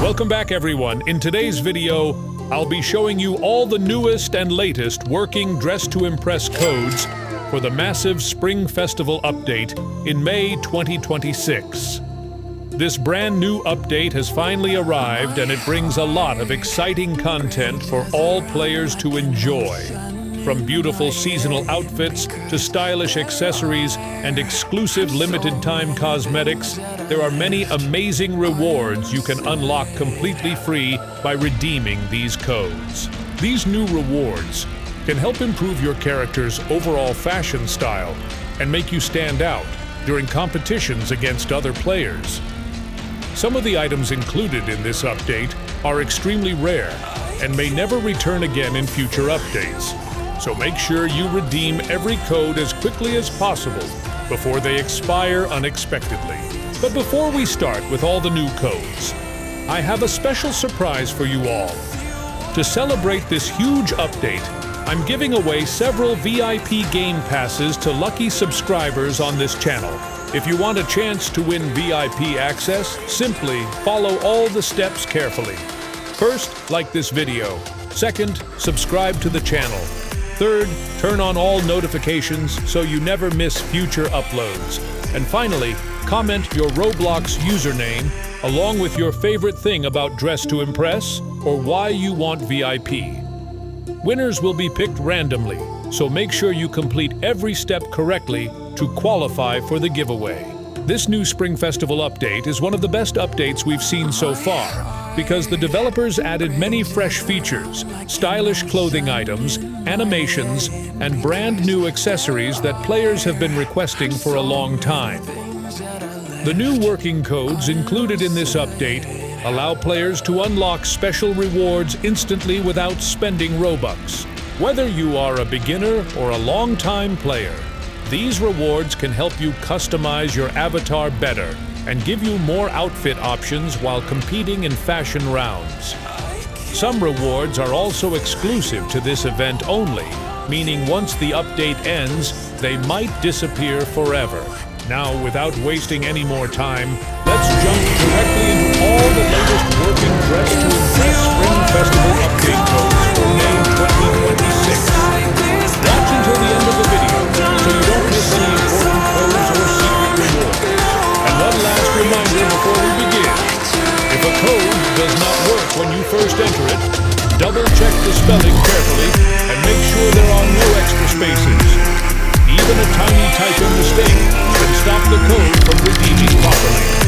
Welcome back, everyone. In today's video, I'll be showing you all the newest and latest working Dress to Impress codes for the massive Spring Festival update in May 2026. This brand new update has finally arrived, and it brings a lot of exciting content for all players to enjoy. From beautiful seasonal outfits to stylish accessories and exclusive limited-time cosmetics, there are many amazing rewards you can unlock completely free by redeeming these codes. These new rewards can help improve your character's overall fashion style and make you stand out during competitions against other players. Some of the items included in this update are extremely rare and may never return again in future updates. So make sure you redeem every code as quickly as possible before they expire unexpectedly. But before we start with all the new codes, I have a special surprise for you all. To celebrate this huge update, I'm giving away several VIP game passes to lucky subscribers on this channel. If you want a chance to win VIP access, simply follow all the steps carefully. First, like this video. Second, subscribe to the channel. Third, turn on all notifications so you never miss future uploads. And finally, comment your Roblox username along with your favorite thing about Dress to Impress or why you want VIP. Winners will be picked randomly, so make sure you complete every step correctly to qualify for the giveaway. This new Spring Festival update is one of the best updates we've seen so far, because the developers added many fresh features, stylish clothing items, animations, and brand new accessories that players have been requesting for a long time. The new working codes included in this update allow players to unlock special rewards instantly without spending Robux. Whether you are a beginner or a long-time player, these rewards can help you customize your avatar better and give you more outfit options while competing in fashion rounds. Some rewards are also exclusive to this event only, meaning once the update ends, they might disappear forever. Now, without wasting any more time, let's jump directly into all the latest working Dress to Impress Spring Festival update codes for May 2026. Watch until the end of the video so you don't miss any important codes or secret rewards. And one last reminder before we begin. If a code does not work when you first enter it, double-check the spelling carefully and make sure there are no extra spaces. Even a tiny typo mistake can stop the code from redeeming properly.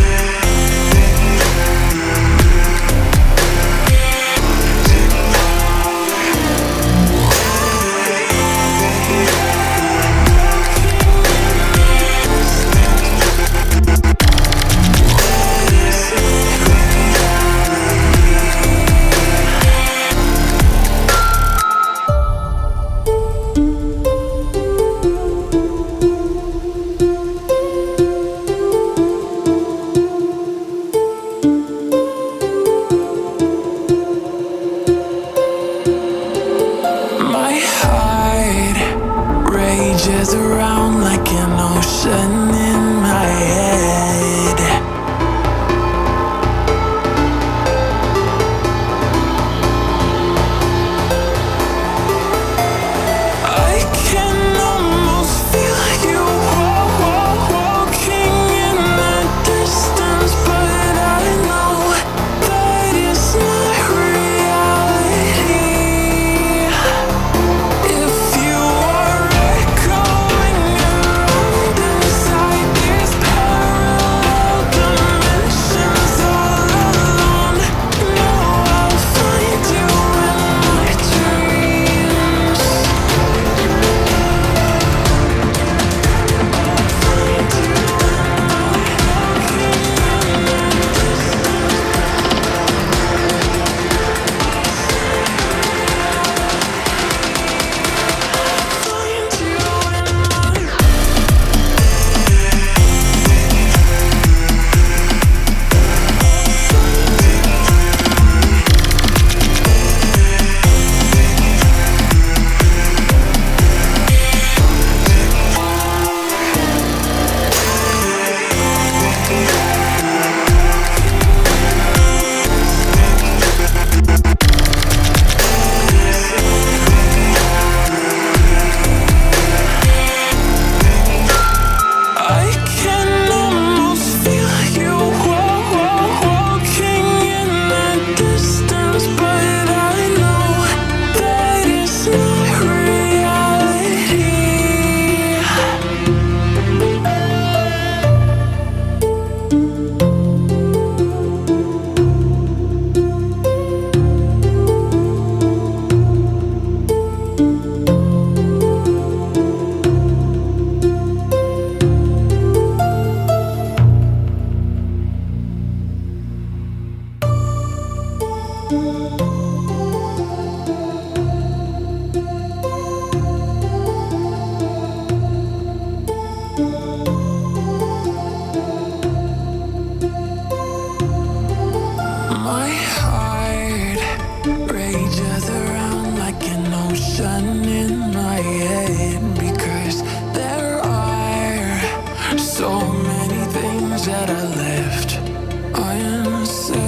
heart rages around like an ocean in my head, because there are so many things that I left unsaid.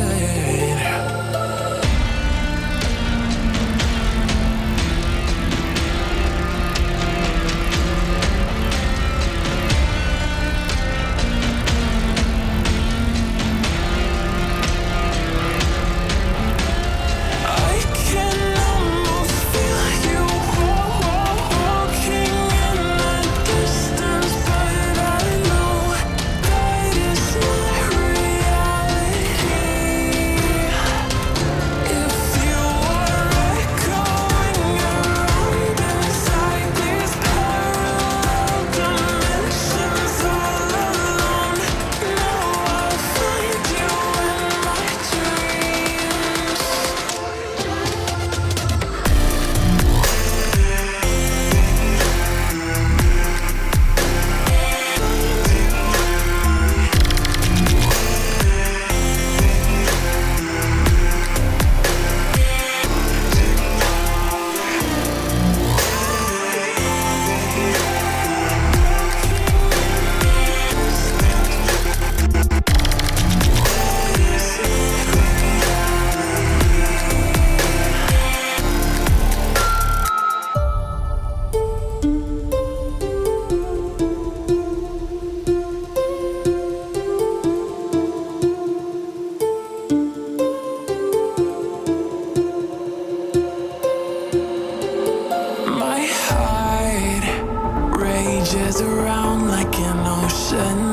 My heart rages around like an ocean